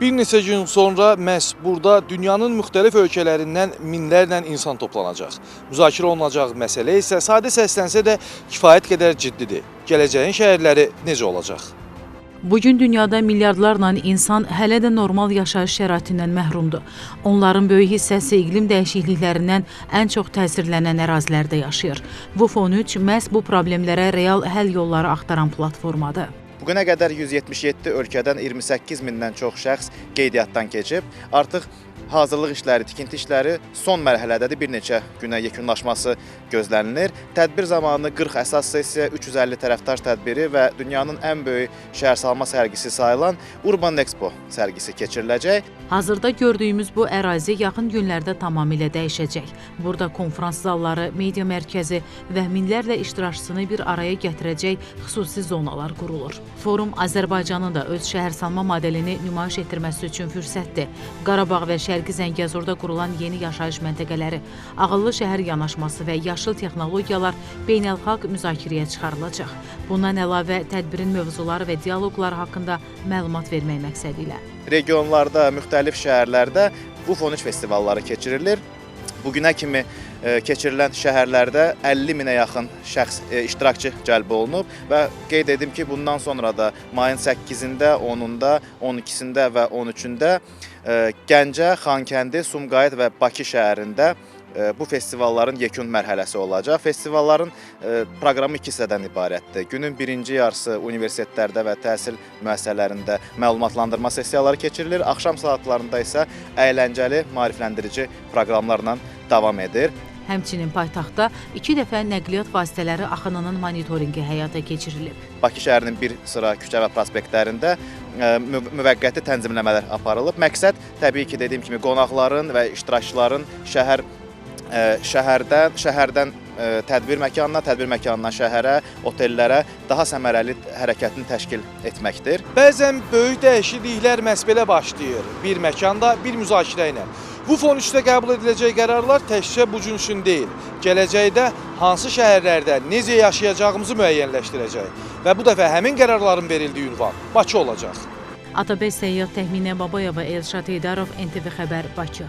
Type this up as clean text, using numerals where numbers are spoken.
Bir neçə gün sonra məhz burada dünyanın müxtəlif ölkələrindən minlərlə insan toplanacaq. Müzakirə olunacaq məsələ isə sadə səslənsə də kifayət qədər ciddidir. Gələcəyin şəhərləri necə olacaq? Bugün dünyada milyardlarla insan hələ də normal yaşayış şəraitindən məhrumdur. Onların böyük hissəsi iqlim dəyişikliklərindən ən çox təsirlənən ərazilərdə yaşayır. WUFON 3 məhz bu problemlərə real həll yolları axtaran platformadır. Bugünə qədər 177 ölkədən 28 mindən çox şəxs qeydiyyatdan keçib. Artıq hazırlıq işləri, tikinti işləri son mərhələdədir. Bir neçə günə yekunlaşması gözlənilir. Tədbir zamanı 40 əsas sessiya, 350 tərəfdaş tədbiri və dünyanın ən böyük şəhərsalma sərgisi sayılan Urban Expo sərgisi keçiriləcək. Hazırda gördüyümüz bu ərazi yaxın günlərdə tamamilə dəyişəcək. Burada konferans zalları, media mərkəzi və minlərlə iştirakçısını bir araya gətirəcək xüsusi zonalar qurulur. Forum Azərbaycanın da öz şəhərsalma modelini nümayiş etdirməsi üçün fürsətdir. Qarabağ və Şərqi Zəngəzurda qurulan yeni yaşayış məntəqələri, ağıllı şəhər yanaşması və yaşıl texnologiyalar beynəlxalq müzakirəyə çıxarılacaq. Bundan əlavə tədbirin mövzuları və dialoqları haqqında məlumat vermək məqsədi ilə. Regionlarda, müxtəlif şəhərlərdə WUFON 3 festivalları keçirilir. Bugünə kimi keçirilən şəhərlərdə 50 minə yaxın şəxs iştirakçı cəlb olunub və qeyd edim ki, bundan sonra da mayın 8-də, 10-unda, 12-sində və 13-ündə Gəncə, Xankəndi, Sumqayıt və Bakı şəhərində bu festivalların yekun mərhələsi olacaq. Festivalların proqramı 2 hissədən ibarətdir. Günün birinci yarısı universitetlərdə və təhsil müəssisələrində məlumatlandırma sessiyaları keçirilir. Axşam saatlarında isə əyləncəli, maarifləndirici proqramlarla davam edir. Həmçinin paytaxtda 2 dəfə nəqliyyat vasitələri axınının monitorinqi həyata keçirilib. Bakı şəhərinin bir sıra küçə və prospektlərində müvəqqəti tənzimləmələr aparılıb. Məqsəd təbii ki, dediyim kimi qonaqların və iştirakçıların şəhərdən tədbir məkanına, tədbir məkanından şəhərə, otellərə daha səmərəli hərəkətini təşkil etməkdir. Bəzən böyük dəyişikliklər məhz belə başlayır. Bir məkanda, bir müzakirə ilə. WUFON 3-də qəbul ediləcək qərarlar təkcə bu gün üçün deyil, gələcəkdə hansı şəhərlərdə necə yaşayacağımızı müəyyənləşdirəcək və bu dəfə həmin qərarların verildiyi ünvan Bakı olacaq. Atabey Səyyad Təxminə Babayeva, Elşad Heydarov, NTV Xəbər, Bakı.